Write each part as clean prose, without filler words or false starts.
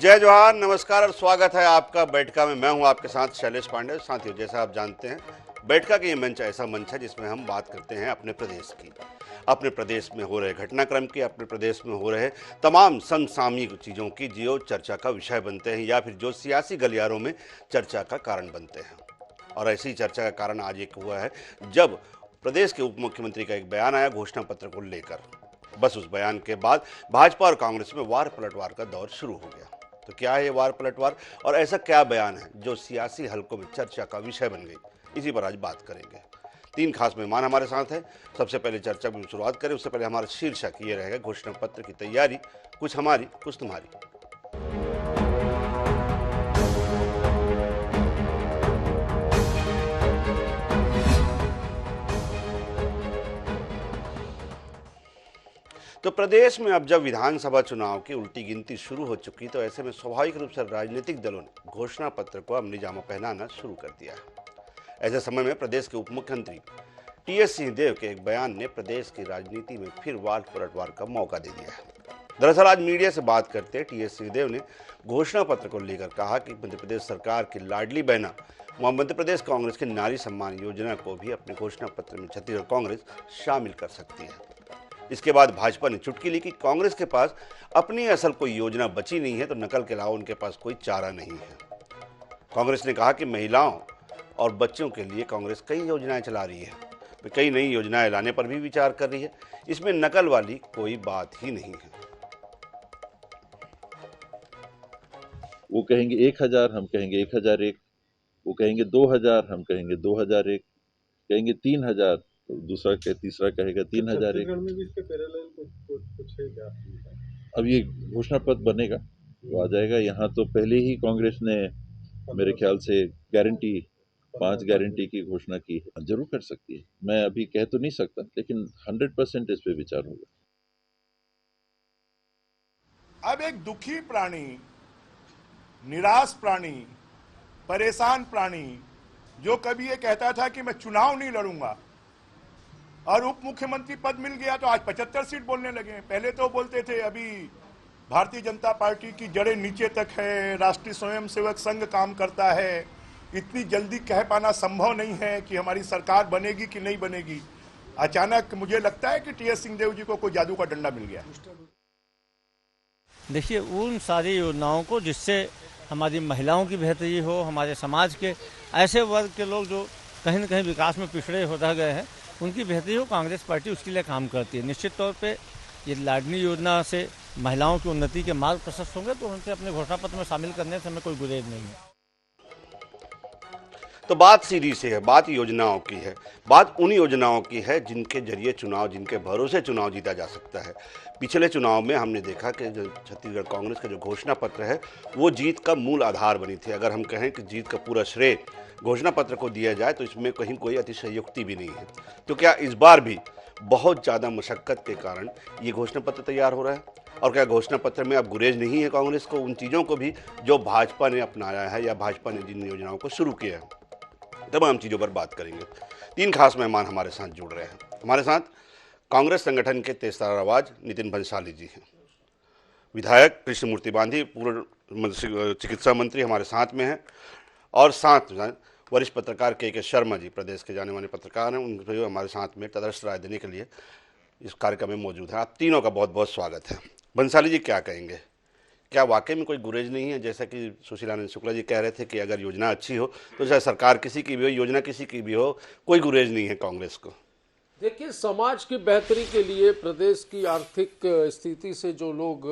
जय जवाहर, नमस्कार और स्वागत है आपका बैठका में। मैं हूं आपके साथ शैलेश पांडे। साथियों, जैसा आप जानते हैं, बैठका का ये मंच ऐसा मंच है जिसमें हम बात करते हैं अपने प्रदेश की, अपने प्रदेश में हो रहे घटनाक्रम की, अपने प्रदेश में हो रहे तमाम समसामयिक चीज़ों की जो चर्चा का विषय बनते हैं या फिर जो सियासी गलियारों में चर्चा का कारण बनते हैं। और ऐसी चर्चा का कारण आज एक हुआ है जब प्रदेश के उप मुख्यमंत्री का एक बयान आया घोषणा पत्र को लेकर। बस उस बयान के बाद भाजपा और कांग्रेस में वार पलटवार का दौर शुरू हो गया। तो क्या है ये वार पलटवार और ऐसा क्या बयान है जो सियासी हलकों में चर्चा का विषय बन गई, इसी पर आज बात करेंगे। तीन खास मेहमान हमारे साथ हैं। सबसे पहले चर्चा की शुरुआत करें उससे पहले हमारा शीर्षक ये रहेगा घोषणा पत्र की तैयारी, कुछ हमारी कुछ तुम्हारी। तो प्रदेश में अब जब विधानसभा चुनाव की उल्टी गिनती शुरू हो चुकी तो ऐसे में स्वाभाविक रूप से राजनीतिक दलों ने घोषणा पत्र को अमली जामा पहनाना शुरू कर दिया है। ऐसे समय में प्रदेश के उप मुख्यमंत्री टीएस सिंहदेव के एक बयान ने प्रदेश की राजनीति में फिर वार पलटवार का मौका दे दिया है। दरअसल आज मीडिया से बात करते टीएस सिंहदेव ने घोषणा पत्र को लेकर कहा कि मध्य प्रदेश सरकार की लाडली बहना मध्य प्रदेश कांग्रेस की नारी सम्मान योजना को भी अपने घोषणा पत्र में छत्तीसगढ़ कांग्रेस शामिल कर सकती है। इसके बाद भाजपा ने चुटकी ली कि कांग्रेस के पास अपनी असल कोई योजना बची नहीं है तो नकल के अलावा उनके पास कोई चारा नहीं है। कांग्रेस ने कहा कि महिलाओं और बच्चों के लिए कांग्रेस कई योजनाएं चला रही है, कई नई योजनाएं लाने पर भी विचार कर रही है। इसमें नकल वाली कोई बात ही नहीं है। वो कहेंगे 1000, हम कहेंगे 1001, वो कहेंगे 2000, हम कहेंगे 2001, कहेंगे 3000, तो दूसरा तीसरा कहेगा 3001। में भी इसके पैरेलल कुछ है क्या? अब ये घोषणा पत्र बनेगा तो आ जाएगा। यहाँ तो पहले ही कांग्रेस ने मेरे ख्याल से 5 गारंटी की घोषणा की है। जरूर कर सकती है, मैं अभी कह तो नहीं सकता, लेकिन 100% इस पे विचार होगा। अब एक दुखी प्राणी, निराश प्राणी, परेशान प्राणी जो कभी ये कहता था कि मैं चुनाव नहीं लड़ूंगा और उप मुख्यमंत्री पद मिल गया तो आज 75 सीट बोलने लगे। पहले तो बोलते थे अभी भारतीय जनता पार्टी की जड़ें नीचे तक है, राष्ट्रीय स्वयंसेवक संघ काम करता है, इतनी जल्दी कह पाना संभव नहीं है कि हमारी सरकार बनेगी कि नहीं बनेगी। अचानक मुझे लगता है कि टीएस सिंहदेव जी को कोई जादू का डंडा मिल गया। देखिए, उन सारी योजनाओं को जिससे हमारी महिलाओं की बेहतरी हो, हमारे समाज के ऐसे वर्ग के लोग जो कहीं न कहीं विकास में पिछड़े हो रह गए हैं, उनकी बेहतरी हो, कांग्रेस पार्टी उसके लिए काम करती है। निश्चित तौर पे ये लाडली योजना से महिलाओं की उन्नति के मार्ग प्रशस्त होंगे तो उनसे अपने घोषणा पत्र में शामिल करने से हमें कोई गुरेज नहीं है। तो बात सीधी से है, बात योजनाओं की है, बात उन योजनाओं की है जिनके जरिए चुनाव, जिनके भरोसे चुनाव जीता जा सकता है। पिछले चुनाव में हमने देखा कि जो छत्तीसगढ़ कांग्रेस का जो घोषणा पत्र है वो जीत का मूल आधार बनी थी। अगर हम कहें कि जीत का पूरा श्रेय घोषणा पत्र को दिया जाए तो इसमें कहीं कोई अतिशयोक्ति भी नहीं है। तो क्या इस बार भी बहुत ज़्यादा मशक्क़त के कारण ये घोषणा पत्र तैयार हो रहा है? और क्या घोषणा पत्र में अब गुरेज नहीं है कांग्रेस को उन चीज़ों को भी जो भाजपा ने अपनाया है या भाजपा ने जिन योजनाओं को शुरू किया है? तमाम चीज़ों पर बात करेंगे। तीन खास मेहमान हमारे साथ जुड़ रहे हैं। हमारे साथ कांग्रेस संगठन के तेजतार आवाज नितिन भंसाली जी हैं, विधायक कृष्णमूर्ति बांधी, पूर्व चिकित्सा मंत्री हमारे साथ में हैं, और साथ वरिष्ठ पत्रकार के शर्मा जी, प्रदेश के जाने माने पत्रकार हैं, उनको हमारे साथ में तटस्थ राय देने के लिए इस कार्यक्रम में मौजूद हैं। आप तीनों का बहुत बहुत स्वागत है। भंसाली जी, क्या कहेंगे? क्या वाकई में कोई गुरेज नहीं है? जैसा कि सुशीलानंद शुक्ला जी कह रहे थे कि अगर योजना अच्छी हो तो चाहे सरकार किसी की भी हो, योजना किसी की भी हो, कोई गुरेज नहीं है कांग्रेस को। देखिए, समाज की बेहतरी के लिए, प्रदेश की आर्थिक स्थिति से जो लोग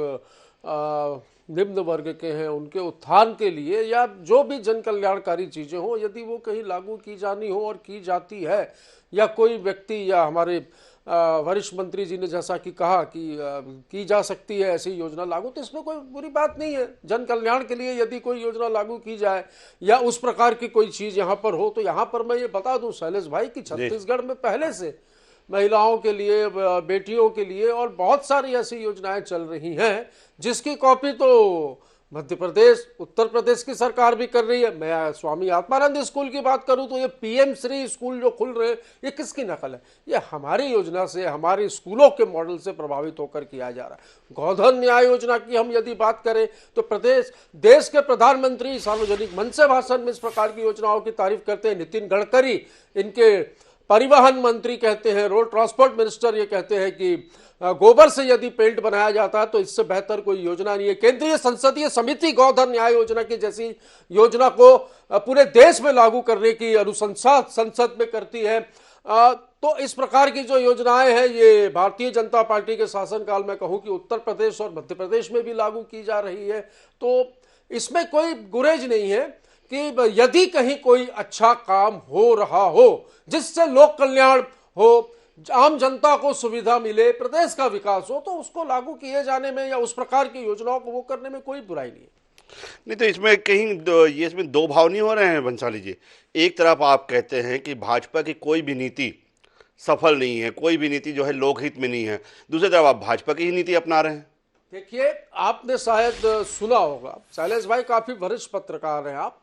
निम्न वर्ग के हैं उनके उत्थान के लिए या जो भी जन कल्याणकारी चीज़ें हो, यदि वो कहीं लागू की जानी हो और की जाती है, या कोई व्यक्ति या हमारे वरिष्ठ मंत्री जी ने जैसा कि कहा कि की जा सकती है ऐसी योजना लागू, तो इसमें कोई बुरी बात नहीं है। जन कल्याण के लिए यदि कोई योजना लागू की जाए या उस प्रकार की कोई चीज़ यहाँ पर हो, तो यहाँ पर मैं ये बता दूं शैलेश भाई कि छत्तीसगढ़ में पहले से महिलाओं के लिए, बेटियों के लिए और बहुत सारी ऐसी योजनाएं चल रही हैं जिसकी कॉपी तो मध्य प्रदेश, उत्तर प्रदेश की सरकार भी कर रही है। मैं स्वामी आत्मानंद स्कूल की बात करूं तो ये पीएम श्री स्कूल जो खुल रहे हैं, ये किसकी नकल है? ये हमारी योजना से, हमारे स्कूलों के मॉडल से प्रभावित होकर किया जा रहा है। गोधन न्याय योजना की हम यदि बात करें तो देश के प्रधानमंत्री सार्वजनिक मंच से भाषण में इस प्रकार की योजनाओं की तारीफ करते हैं। नितिन गडकरी इनके परिवहन मंत्री कहते हैं, रोड ट्रांसपोर्ट मिनिस्टर ये कहते हैं कि गोबर से यदि पेंट बनाया जाता है तो इससे बेहतर कोई योजना नहीं है। केंद्रीय संसदीय समिति गोधन न्याय योजना की जैसी योजना को पूरे देश में लागू करने की अनुशंसा संसद में करती है। तो इस प्रकार की जो योजनाएं हैं ये भारतीय जनता पार्टी के शासनकाल में कहूं कि उत्तर प्रदेश और मध्य प्रदेश में भी लागू की जा रही है। तो इसमें कोई गुरेज नहीं है कि यदि कहीं कोई अच्छा काम हो रहा हो जिससे लोक कल्याण हो, आम जनता को सुविधा मिले, प्रदेश का विकास हो, तो उसको लागू किए जाने में या उस प्रकार की योजनाओं को वो करने में कोई बुराई नहीं है। नहीं तो इसमें कहीं ये इसमें दो भाव नहीं हो रहे हैं भंसाली जी? एक तरफ आप कहते हैं कि भाजपा की कोई भी नीति सफल नहीं है, कोई भी नीति जो है लोकहित में नहीं है, दूसरी तरफ आप भाजपा की ही नीति अपना रहे हैं। देखिए, आपने शायद सुना होगा, शैलेश भाई काफी वरिष्ठ पत्रकार हैं आप,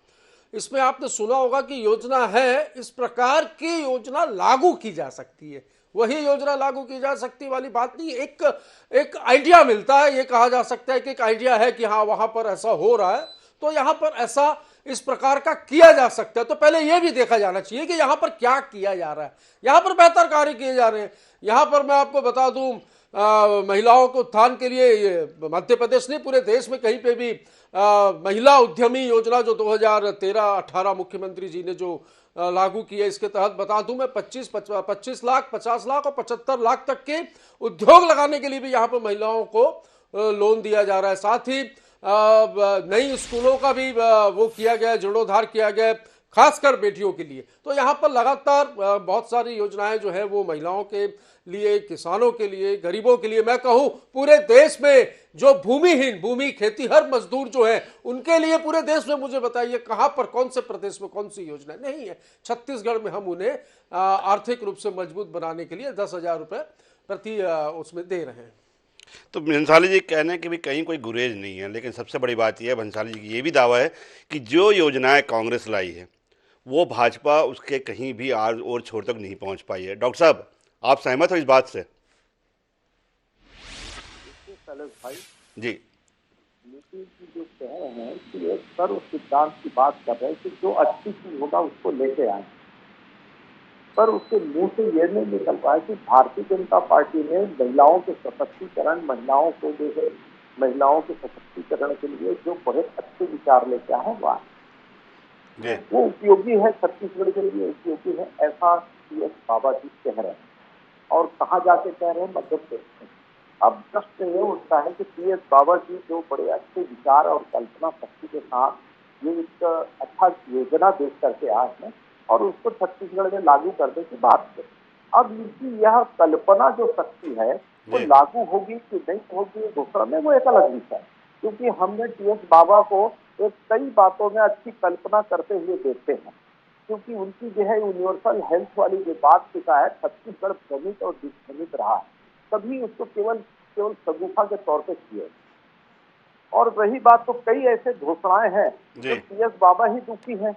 इसमें आपने सुना होगा कि योजना है, इस प्रकार की योजना लागू की जा सकती है, वही योजना लागू की जा सकती वाली बात नहीं। एक आइडिया मिलता है, ये कहा जा सकता है कि एक आइडिया है कि हाँ वहां पर ऐसा हो रहा है तो यहां पर ऐसा इस प्रकार का किया जा सकता है। तो पहले यह भी देखा जाना चाहिए कि यहां पर क्या किया जा रहा है, यहां पर बेहतर कार्य किए जा रहे हैं। यहां पर मैं आपको बता दूं, महिलाओं को उत्थान के लिए ये मध्य प्रदेश नहीं पूरे देश में कहीं पे भी महिला उद्यमी योजना जो 2013-18 मुख्यमंत्री जी ने जो लागू की है, इसके तहत बता दूं मैं 25 लाख, 50 लाख और 75 लाख तक के उद्योग लगाने के लिए भी यहां पर महिलाओं को लोन दिया जा रहा है। साथ ही नई स्कूलों का भी वो किया गया, जीर्णोद्धार किया गया, खासकर बेटियों के लिए। तो यहाँ पर लगातार बहुत सारी योजनाएं जो है वो महिलाओं के लिए, किसानों के लिए, गरीबों के लिए, मैं कहूँ पूरे देश में जो भूमि खेतीहर मजदूर जो है उनके लिए पूरे देश में, मुझे बताइए कहाँ पर, कौन से प्रदेश में कौन सी योजना नहीं है। छत्तीसगढ़ में हम उन्हें आर्थिक रूप से मजबूत बनाने के लिए 10,000 रुपये प्रति उसमें दे रहे हैं। तो भंसाली जी कहने हैं कि भी कहीं कोई गुरेज नहीं है, लेकिन सबसे बड़ी बात यह है, भंसाली जी की ये भी दावा है कि जो योजनाएं कांग्रेस लाई है वो भाजपा उसके कहीं भी आर और छोर तक नहीं पहुंच पाई है। डॉक्टर साहब, आप सहमत हो इस बात से? भाई जी, नीतीश जी जो कह रहे हैं कि एक सर्व सिद्धांत की बात कर रहे हैं कि जो अच्छी चीज होगा उसको लेके आए, पर उसके मुंह से ये नहीं निकल पाया कि भारतीय जनता पार्टी ने महिलाओं के सशक्तिकरण, महिलाओं के सशक्तिकरण के लिए जो बहुत अच्छे विचार लेके आए वो उपयोगी है, छत्तीसगढ़ के लिए उपयोगी है, ऐसा टी.एस. बाबा जी कह रहे हैं। और कहाँ जाके कह रहे हैं? मध्य प्रदेश में। अब प्रश्न ये उठता है कि टी.एस. बाबा जी जो बड़े अच्छे विचार और कल्पना शक्ति के साथ ये एक अच्छा योजना देख करके आए हैं और उसको छत्तीसगढ़ में लागू करने की बात है। अब इनकी यह कल्पना जो शक्ति है वो लागू होगी कि नहीं होगी दूसरा में वो एक अलग विषय है, क्योंकि हमने टी.एस. बाबा को एक कई बातों में अच्छी कल्पना करते हुए देखते हैं, क्योंकि उनकी जो है यूनिवर्सल हेल्थ वाली जो बात शिका है, छत्तीसगढ़ भ्रमित और दिग्भ्रमित रहा है, तभी उसको केवल शगुफा के तौर पे किए। और रही बात तो कई ऐसे घोषणाएं हैं जो टी.एस. बाबा ही दुखी हैं।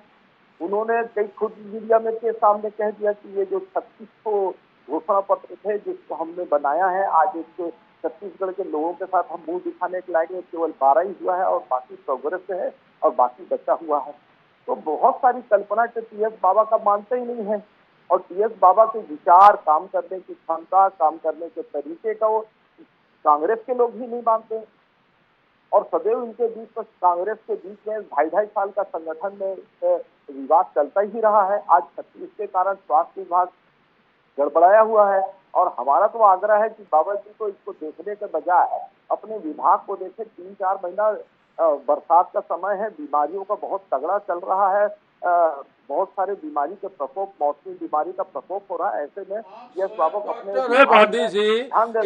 उन्होंने कई खुद मीडिया में के सामने कह दिया कि ये जो 36 घोषणा पत्र थे जिसको हमने बनाया है, आज एक छत्तीसगढ़ के लोगों के साथ हम मुंह दिखाने के लायक केवल 12 ही हुआ है और बाकी प्रोग्रेस है और बाकी बचा हुआ है। तो बहुत सारी कल्पना के टी.एस. बाबा का मानते ही नहीं है, और टी.एस. बाबा के विचार, काम करने की क्षमता, काम करने के तरीके का वो कांग्रेस के लोग ही नहीं मानते। और सदैव इनके बीच में, कांग्रेस के बीच में 2.5 साल का संगठन में विवाद चलता ही रहा है। आज इसके कारण स्वास्थ्य विभाग गड़बड़ाया हुआ है, और हमारा तो आग्रह है कि बाबा जी को इसको देखने के बजाय अपने विभाग को देखें। 3-4 महीना बरसात का समय है, बीमारियों का बहुत तगड़ा चल रहा है, बहुत सारे बीमारी के प्रकोप, मौसमी बीमारी का प्रकोप हो रहा है। ऐसे में टी.एस. बाबा को अपने गांधी जी,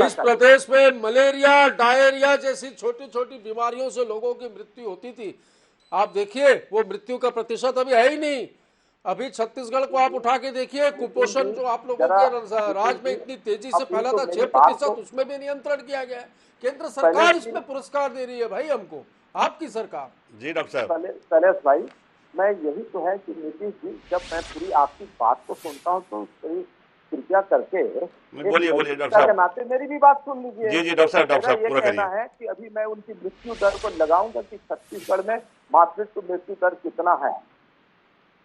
इस प्रदेश में मलेरिया, डायरिया जैसी छोटी छोटी बीमारियों से लोगों की मृत्यु होती थी। आप देखिए वो मृत्यु का प्रतिशत अभी है ही नहीं। अभी छत्तीसगढ़ को आप उठा के देखिए, कुपोषण जो आप लोगों के राज्य में इतनी तेजी से फैला था 6%, उसमें भी नियंत्रण किया गया है। केंद्र सरकार इसमें पुरस्कार दे रही है भाई हमको, आपकी सरकार। जी डॉक्टर साहब। शैलेश भाई, मैं यही तो है कि नीतीश जी, जब मैं पूरी आपकी बात को सुनता हूँ तो कृपया करके बोलिए बोलिए डॉक्टर के साहब। नाते मेरी भी बात सुन लीजिए। जी जी डॉक्टर मेरा साहब ये पूरा कहना करिए। है कि अभी मैं उनकी मृत्यु दर को लगाऊंगा कि छत्तीसगढ़ में मातृत्व मृत्यु दर कितना है,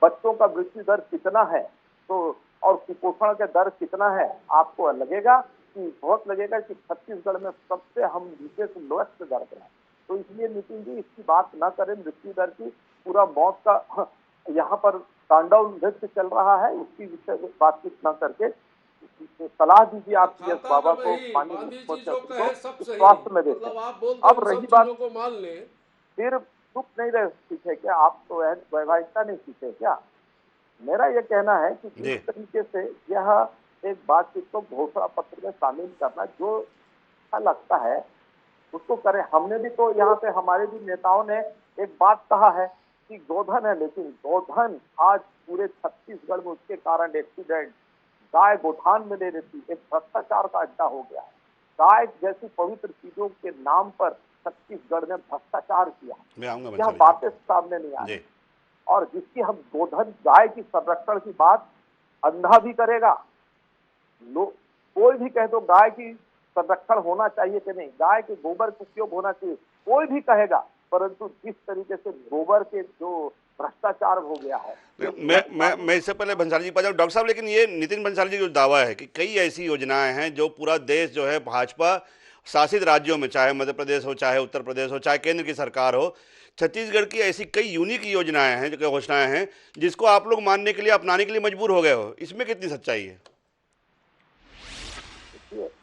बच्चों का मृत्यु दर कितना है, तो और कुपोषण का दर कितना है, आपको लगेगा कि बहुत लगेगा कि छत्तीसगढ़ में सबसे हम नीचे से लोएस्ट दर पे हैं। तो इसलिए नितिन जी इसकी बात न करें मृत्यु दर की, पूरा मौत का यहाँ पर तांडव नृत्य चल रहा है, उसकी विषय में बातचीत न करके सलाह दीजिए आप टीएस बाबा को, माननीय मुख्यमंत्री को स्वास्थ्य में देखें। अब रही बात को मान ले, फिर दुख नहीं रहे सीखे क्या, आप तो वैवाहिकता नहीं सीखे क्या? मेरा ये कहना है कि किस तरीके से यह एक बातचीत को घोषणा पत्र में शामिल करना, जो अच्छा लगता है उसको करें। हमने भी तो यहाँ पे हमारे भी नेताओं ने एक बात कहा है कि गोधन है, लेकिन गोधन आज पूरे छत्तीसगढ़ में उसके कारण एक्सीडेंट, गाय गोठान में ले रहती, एक भ्रष्टाचार का अड्डा हो गया है। गाय जैसी पवित्र चीजों के नाम पर छत्तीसगढ़ ने भ्रष्टाचार किया, यह बातें सामने नहीं आ रही। और जिसकी हम गोधन गाय की संरक्षण की बात अंधा भी करेगा, कोई भी कह दो गाय की संरक्षण होना चाहिए कि नहीं, गाय के गोबर का उपयोग होना चाहिए, कोई भी कहेगा, परंतु जिस तरीके से गोबर के जो भ्रष्टाचार हो गया है। मैं इससे पहले भंसाली जी पर जाऊं डॉक्टर साहब, लेकिन ये नितिन भंसाली जी जो दावा है कि कई ऐसी योजनाएं हैं जो पूरा देश जो है भाजपा शासित राज्यों में, चाहे मध्य प्रदेश हो, चाहे उत्तर प्रदेश हो, चाहे केंद्र की सरकार हो, छत्तीसगढ़ की ऐसी कई यूनिक योजनाएं हैं, जो घोषणाएं हैं, जिसको आप लोग मानने के लिए, अपनाने के लिए मजबूर हो गए हो, इसमें कितनी सच्चाई है?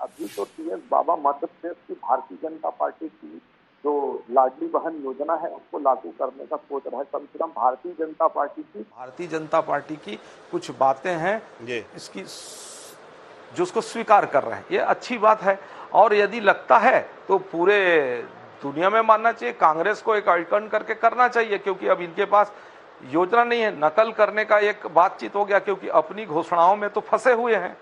अभी तो टीएस बाबा मध्य प्रदेश की भारतीय जनता पार्टी की जो लाडली बहन योजना है उसको लागू करने का सोच रहा है। कम से कम भारतीय जनता पार्टी की कुछ बातें हैं इसकी जो उसको स्वीकार कर रहे हैं, ये अच्छी बात है। और यदि लगता है तो पूरे दुनिया में मानना चाहिए, कांग्रेस को एक आइकन करके करना चाहिए, क्योंकि अब इनके पास योजना नहीं है। नकल करने का एक बातचीत हो गया, क्योंकि अपनी घोषणाओं में तो फंसे हुए हैं,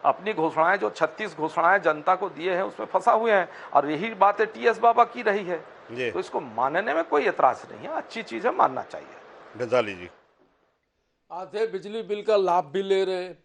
अपनी घोषणाएं जो 36 घोषणाएं जनता को दिए हैं उसमें फंसा हुए हैं, और यही बातें टीएस बाबा की रही है, तो इसको मानने में कोई एतराज नहीं है, अच्छी चीज है, मानना चाहिए। भंसाली जी आधे बिजली बिल का लाभ भी ले रहे हैं।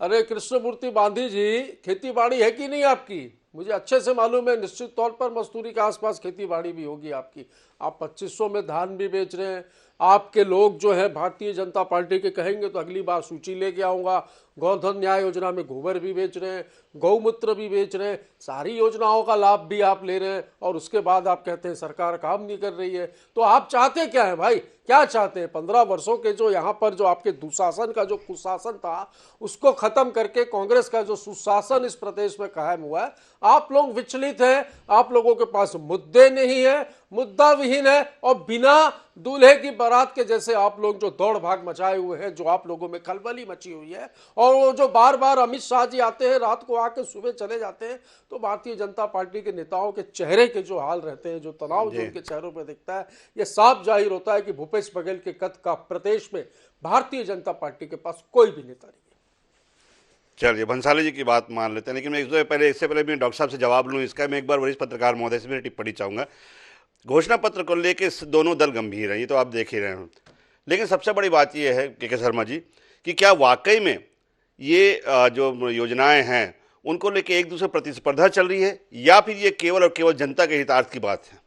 अरे कृष्णमूर्ति बांधी जी, खेती बाड़ी है कि नहीं आपकी? मुझे अच्छे से मालूम है, निश्चित तौर पर मस्तूरी के आसपास खेती बाड़ी भी होगी आपकी। आप 2500 में धान भी बेच रहे हैं। आपके लोग जो है भारतीय जनता पार्टी के कहेंगे तो अगली बार सूची लेके आऊंगा। गोधन न्याय योजना में गोबर भी बेच रहे हैं, गौमूत्र भी बेच रहे हैं, सारी योजनाओं का लाभ भी आप ले रहे हैं, और उसके बाद आप कहते हैं सरकार काम नहीं कर रही है। तो आप चाहते क्या है भाई, क्या चाहते हैं? 15 वर्षों के जो यहाँ पर जो आपके दुशासन का जो कुशासन था उसको खत्म करके कांग्रेस का जो सुशासन इस प्रदेश में कायम हुआ है। आप लोग विचलित हैं, आप लोगों के पास मुद्दे नहीं है, मुद्दा विहीन है, और बिना दूल्हे की बारात के जैसे आप लोग जो दौड़ भाग मचाए हुए हैं, जो आप लोगों में खलबली मची हुई है, और वो जो बार बार अमित शाह जी आते हैं, रात को आके सुबह चले जाते हैं, तो भारतीय जनता पार्टी के नेताओं के चेहरे के जो हाल रहते हैं, जो तनाव जो उनके चेहरों पर दिखता है, ये साफ जाहिर होता है कि भूपेश बघेल के कद का प्रदेश में भारतीय जनता पार्टी के पास कोई भी नेता नहीं है। चलिए भंसाली जी की बात मान लेते हैं, लेकिन मैं इससे पहले मैं डॉक्टर साहब से जवाब लूँ इसका, मैं एक बार वरिष्ठ पत्रकार महोदय से मेरी टिप्पणी चाहूँगा। घोषणा पत्र को लेकर दोनों दल गंभीर हैं, ये तो आप देख ही रहे हैं, लेकिन सबसे बड़ी बात यह है के शर्मा जी कि क्या वाकई में ये जो योजनाएं हैं उनको लेकर एक दूसरे प्रतिस्पर्धा चल रही है, या फिर ये केवल और केवल जनता के हितार्थ की बात है?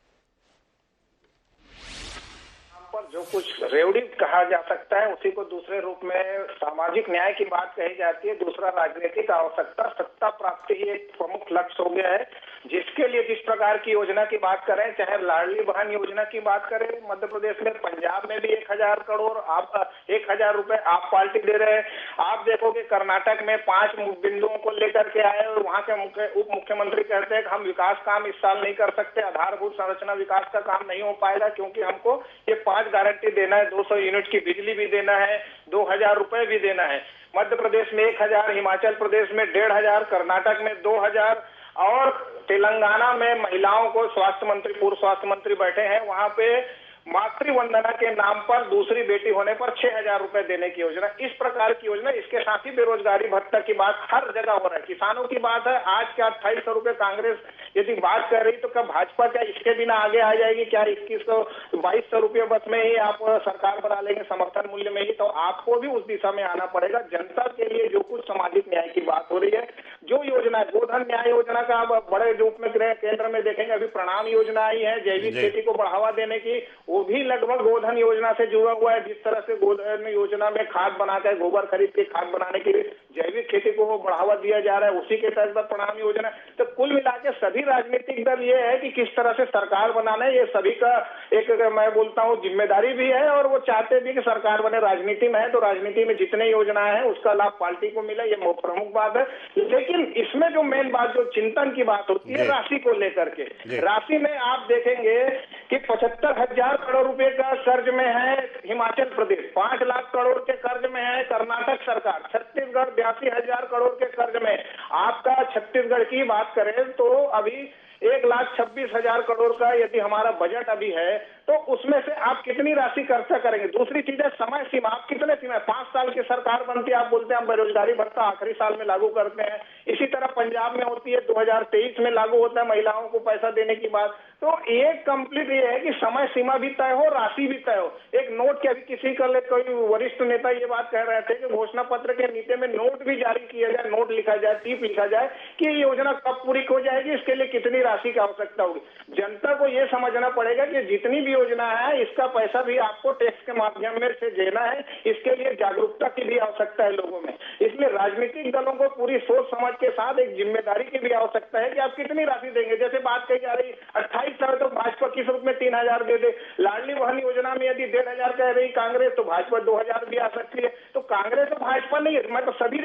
जो कुछ रेवड़ी कहा जा सकता है उसी को दूसरे रूप में सामाजिक न्याय की बात कही जाती है। दूसरा राजनीतिक आवश्यकता, सत्ता प्राप्ति ही एक प्रमुख लक्ष्य हो गया है, जिसके लिए जिस प्रकार की योजना की बात करें, चाहे लाडली बहन योजना की बात करें मध्य प्रदेश में, पंजाब में भी 1000 करोड़, आप 1000 रुपए आप पार्टी दे रहे हैं। आप देखोगे कर्नाटक में 5 बिंदुओं को लेकर के आए और वहां के उप मुख्यमंत्री कहते हैं कि हम विकास काम इस साल नहीं कर सकते, आधारभूत संरचना विकास का काम नहीं हो पाएगा, क्योंकि हमको ये 5 गारंटी देना है, 200 यूनिट की बिजली भी देना है, 2000 रुपए भी देना है। मध्य प्रदेश में 1000, हिमाचल प्रदेश में 1500, कर्नाटक में 2000, और तेलंगाना में महिलाओं को स्वास्थ्य मंत्री, पूर्व स्वास्थ्य मंत्री बैठे हैं, वहां पे मातृवंदना के नाम पर दूसरी बेटी होने पर 6,000 रुपए देने की योजना, इस प्रकार की योजना। इसके साथ ही बेरोजगारी भत्ता की बात हर जगह हो रहा है। किसानों की बात है, आज क्या 2800 रुपए कांग्रेस यदि बात कर रही तो क्या भाजपा क्या इसके बिना आगे आ जाएगी? क्या 2200 रुपये बस में ही आप सरकार बना लेंगे समर्थन मूल्य में ही? तो आपको भी उस दिशा में आना पड़ेगा। जनता के लिए जो कुछ सामाजिक न्याय की बात हो रही है, जो योजना है, गोधन न्याय योजना का आप बड़े रूप में केंद्र में देखेंगे। अभी प्रणाम योजना आई है जैविक खेती को बढ़ावा देने की, वो भी लगभग गोधन योजना से जुड़ा हुआ है। जिस तरह से गोधन योजना में खाद बनाकर, गोबर खरीद के खाद बनाने के लिए जैविक खेती को बढ़ावा दिया जा रहा है, उसी के तहत प्रणाम योजना। तो कुल मिला के सभी राजनीतिक दल ये है कि किस तरह से सरकार बनाना है, ये सभी का एक मैं बोलता हूँ जिम्मेदारी भी है, और वो चाहते भी कि सरकार बने। राजनीति में है तो राजनीति में जितने योजनाएं हैं उसका लाभ पार्टी को मिले, ये प्रमुख बात है। लेकिन इसमें जो मेन बात, जो चिंतन की बात होती है राशि को लेकर के, राशि में आप देखेंगे कि 75,000 करोड़ रुपए का कर्ज में है हिमाचल प्रदेश, 5 लाख करोड़ के कर्ज में है कर्नाटक सरकार, छत्तीसगढ़ 82,000 करोड़ के कर्ज में। आपका छत्तीसगढ़ की बात करें तो अभी 1,26,000 करोड़ का यदि हमारा बजट अभी है, तो उसमें से आप कितनी राशि खर्चा करेंगे? दूसरी चीज है समय सीमा, आप कितने सीमा, 5 साल की सरकार बनती है, आप बोलते हैं हम बेरोजगारी भत्ता आखिरी साल में लागू करते हैं। इसी तरह पंजाब में होती है, 2023 में लागू होता है महिलाओं को पैसा देने की बात। तो एक कंप्लीट ये है कि समय सीमा भी तय हो, राशि भी तय हो। एक नोट के अभी किसी का कोई वरिष्ठ नेता ये बात कह रहे थे कि घोषणा पत्र के नीचे में नोट भी जारी किया जाए, नोट लिखा जाए, टीप लिखा जाए कि ये योजना कब पूरी हो जाएगी, इसके लिए कितनी राशि की आवश्यकता होगी। जनता को ये समझना पड़ेगा कि जितनी भी योजना है इसका पैसा भी आपको टैक्स के माध्यम में से देना है। इसके लिए जागरूकता की भी आवश्यकता है लोगों में। इसलिए राजनीतिक दलों को पूरी सोच समझ के साथ एक जिम्मेदारी की भी आवश्यकता है कि आप कितनी राशि देंगे। जैसे बात कही जा रही 28 साल तो भाजपा किस रूप में 3,000 दे दे। लाडली बहन योजना में यदि 1,500 कह रही कांग्रेस तो भाजपा 2,000 भी आ सकती है। तो कांग्रेस और भाजपा नहीं है, मतलब सभी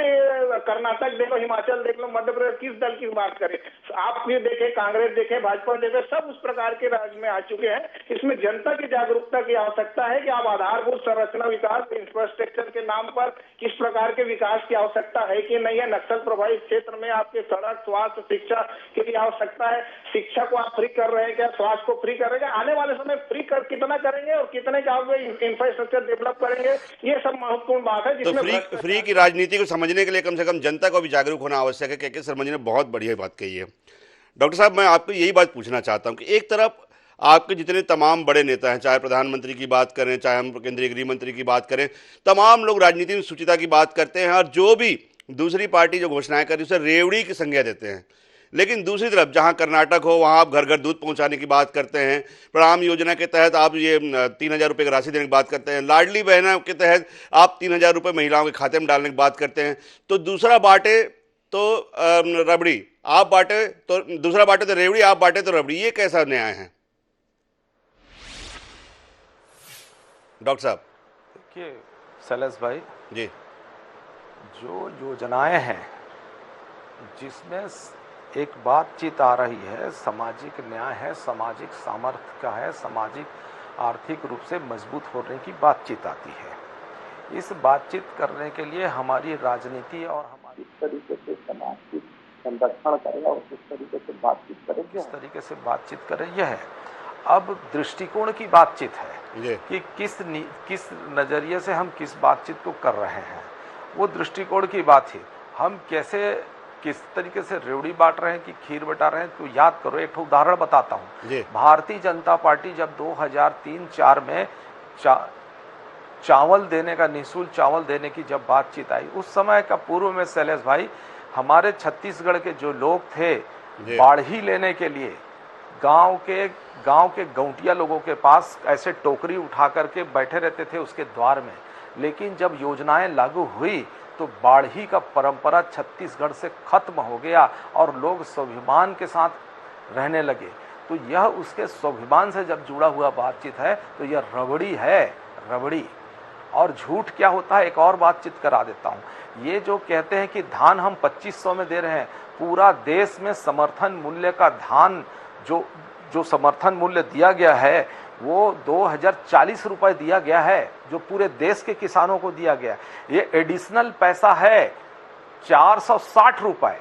कर्नाटक देख लो, हिमाचल देख लो, मध्य प्रदेश, किस दल की बात करें आप भी देखे, कांग्रेस देखे, भाजपा देखे, सब उस प्रकार के राज्य में आ चुके हैं। इसमें जनता की जागरूकता की आवश्यकता है कि आप आधारभूत संरचना विकास, इंफ्रास्ट्रक्चर के नाम पर किस प्रकार के विकास की आवश्यकता है कि नहीं है। नक्सल प्रभावित क्षेत्र में आपके सड़क, स्वास्थ्य, शिक्षा की भी आवश्यकता है। शिक्षा को आप फ्री कर रहे हैं क्या? स्वास्थ्य को फ्री कर रहे हैं? आने वाले समय फ्री कर कितना करेंगे और कितने का आप इंफ्रास्ट्रक्चर डेवलप करेंगे? ये सब महत्वपूर्ण बात है जिसमें तो फ्री की राजनीति को समझने के लिए कम से कम जनता को भी जागरूक होना आवश्यक है। के शर्मा जी ने बहुत बढ़िया बात कही है। डॉक्टर साहब, मैं आपको यही बात पूछना चाहता हूं कि एक तरफ आपके जितने तमाम बड़े नेता हैं, चाहे प्रधानमंत्री की बात करें, चाहे हम केंद्रीय गृह मंत्री की बात करें, तमाम लोग राजनीति में सुचिता की बात करते हैं और जो भी दूसरी पार्टी जो घोषणाएं कर रही है उसे रेवड़ी की संज्ञा देते हैं। लेकिन दूसरी तरफ जहां कर्नाटक हो वहां आप घर घर दूध पहुंचाने की बात करते हैं। प्रणाम योजना के तहत आप ये 3,000 रुपये की राशि देने की बात करते हैं। लाडली बहना के तहत आप 3,000 रुपये महिलाओं के खाते में डालने की बात करते हैं। तो दूसरा बांटे तो रबड़ी, आप बांटे तो दूसरा बांटे तो रेवड़ी, आप बांटे तो रबड़ी, ये कैसा न्याय है डॉक्टर साहब? देखिए शैलेश भाई जी, जो योजनाएं हैं जिसमें एक बातचीत आ रही है, सामाजिक न्याय है, सामाजिक सामर्थ्य का है, सामाजिक आर्थिक रूप से मजबूत होने की बातचीत आती है। इस बातचीत करने के लिए हमारी राजनीति और हमारी किस तरीके से समाज की संरक्षण करें और किस तरीके से बातचीत करें, किस तरीके से बातचीत करें, यह है। अब दृष्टिकोण की बातचीत है कि किस नज़रिए से हम किस बातचीत को कर रहे हैं, वो दृष्टिकोण की बात है। हम किस तरीके से रेवड़ी बांट रहे हैं कि खीर बटा रहे हैं, तो याद करो, एक उदाहरण बताता हूँ। भारतीय जनता पार्टी जब 2003-04 में चावल देने का, निःशुल्क चावल देने की जब बातचीत आई, उस समय का पूर्व में शैलेश भाई हमारे छत्तीसगढ़ के जो लोग थे, बाढ़ी लेने के लिए गांव के गौंटिया लोगों के पास ऐसे टोकरी उठा करके बैठे रहते थे उसके द्वार में। लेकिन जब योजनाएं लागू हुई तो बाढ़ी का परंपरा छत्तीसगढ़ से खत्म हो गया और लोग स्वाभिमान के साथ रहने लगे। तो यह उसके स्वाभिमान से जब जुड़ा हुआ बातचीत है, तो यह रबड़ी है, रबड़ी। और झूठ क्या होता है, एक और बातचीत करा देता हूँ। ये जो कहते हैं कि धान हम 2500 में दे रहे हैं, पूरा देश में समर्थन मूल्य का धान जो समर्थन मूल्य दिया गया है वो 2040 रुपए दिया गया है, जो पूरे देश के किसानों को दिया गया। ये एडिशनल पैसा है 460 रुपए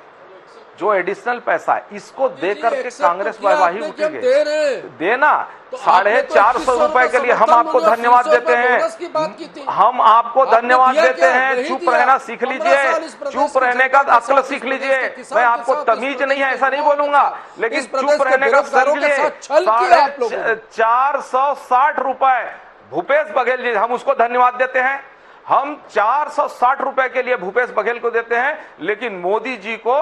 जो एडिशनल पैसा है इसको दे करके कांग्रेस वाहवाही उठी गई। दे रहे हैं देना तो 450 रुपए के लिए हम आपको धन्यवाद देते हैं, हम आपको धन्यवाद देते हैं। चुप रहना सीख लीजिए, चुप रहने का अक्ल सीख लीजिए। मैं आपको तमीज नहीं है ऐसा नहीं बोलूंगा, लेकिन चुप रहने का सीख लीजिए। 460 रुपए भूपेश बघेल जी, हम उसको धन्यवाद देते हैं। हम 460 रुपए के लिए भूपेश बघेल को देते हैं, लेकिन मोदी जी को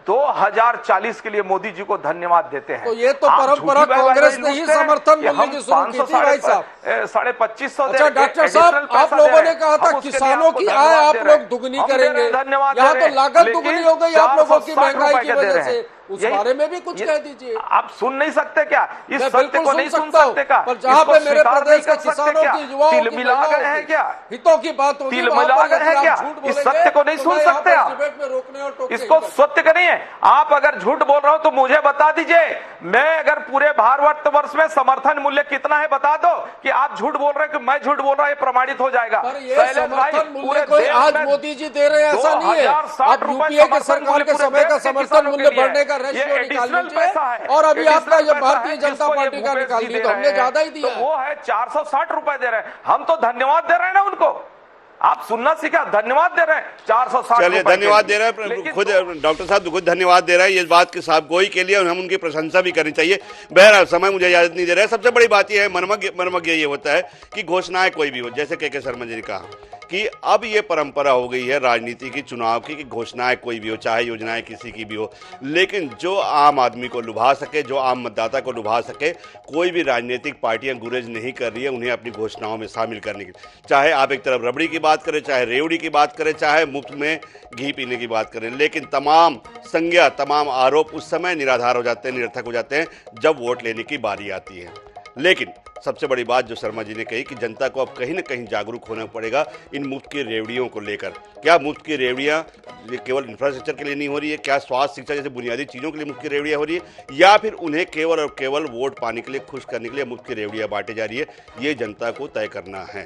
2040 के लिए मोदी जी को धन्यवाद देते हैं। तो ये तो परंपरा कांग्रेस ने ही समर्थन मिलने की शुरू की थी भाई साहब। 2550 अच्छा डॉक्टर साहब, आप लोगों ने कहा था किसानों की आय आप लोग दुगनी करेंगे, यहाँ तो लागत दुगनी हो गई आप लोगों की महंगाई की वजह से, उस बारे में भी कुछ कह दीजिए। आप सुन नहीं सकते क्या? इस सत्य को नहीं सुन सकते क्या? पर जहाँ पे मेरे प्रदेश के किसानों की युवाओं तिल मिला गए हैं क्या? हितों की बात होगी, तिल मिला गए हैं क्या? इस सत्य को नहीं सुन सकते आप? इसको सत्य का नहीं है। आप अगर झूठ बोल रहे हो तो मुझे बता दीजिए, मैं अगर पूरे भारतवर्ष में समर्थन मूल्य कितना है बता दो कि आप झूठ बोल रहे हैं कि मैं झूठ बोल रहा हूं, ये प्रमाणित हो जाएगा। समर्थन मूल्य कोई आज मोदी जी दे रहे हैं ऐसा नहीं है। आप यूपीए के सरकार के समय का समर्थन मूल्य बढ़ने का रेशियो निकाल लीजिए, और अभी आपका ये भारतीय जनता पार्टी का निकाल दी तो हमने ज्यादा ही दिया। तो वो है 460 रुपए दे रहे हैं, हम तो धन्यवाद दे रहे हैं ना उनको। आप सुनना सीखा, धन्यवाद दे रहे हैं 460। चलिए धन्यवाद दे रहे हैं, खुद डॉक्टर साहब खुद धन्यवाद दे रहे हैं इस बात की साफ गोई के लिए, और हम उनकी प्रशंसा भी करनी चाहिए। बहरहाल समय मुझे इजाजत नहीं दे रहा है। सबसे बड़ी बात यह है, मर्मज्ञ ये होता है कि घोषणाएं कोई भी हो, जैसे के शर्मा जी ने कहा कि अब ये परंपरा हो गई है राजनीति की, चुनाव की, कि घोषणाएं कोई भी हो, चाहे योजनाएं किसी की भी हो, लेकिन जो आम आदमी को लुभा सके, जो आम मतदाता को लुभा सके, कोई भी राजनीतिक पार्टियां गुरेज नहीं कर रही है उन्हें अपनी घोषणाओं में शामिल करने की। चाहे आप एक तरफ रबड़ी की बात करें, चाहे रेवड़ी की बात करें, चाहे मुफ्त में घी पीने की बात करें, लेकिन तमाम संज्ञा, तमाम आरोप उस समय निराधार हो जाते हैं, निरर्थक हो जाते हैं जब वोट लेने की बारी आती है। लेकिन सबसे बड़ी बात जो शर्मा जी ने कही कि जनता को अब कहीं ना कहीं जागरूक होना पड़ेगा इन मुफ्त की रेवड़ियों को लेकर। क्या मुफ्त की रेवड़ियाँ केवल इंफ्रास्ट्रक्चर के लिए नहीं हो रही है? क्या स्वास्थ्य शिक्षा जैसे बुनियादी चीज़ों के लिए मुफ्त की रेवड़ियाँ हो रही है, या फिर उन्हें केवल और केवल वोट पाने के लिए, खुश करने के लिए मुफ्त की रेवड़ियाँ बांटी जा रही है? ये जनता को तय करना है।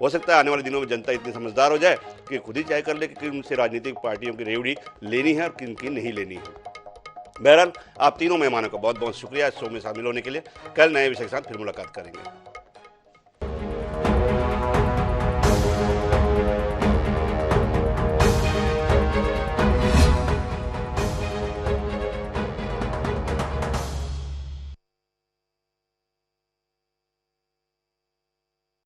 हो सकता है आने वाले दिनों में जनता इतनी समझदार हो जाए कि खुद ही तय कर ले कि किन उनसे राजनीतिक पार्टियों की रेवड़ी लेनी है और किन की नहीं लेनी है। बहरहाल आप तीनों मेहमानों का बहुत बहुत शुक्रिया इस शो में शामिल होने के लिए। कल नए विषय के साथ फिर मुलाकात करेंगे।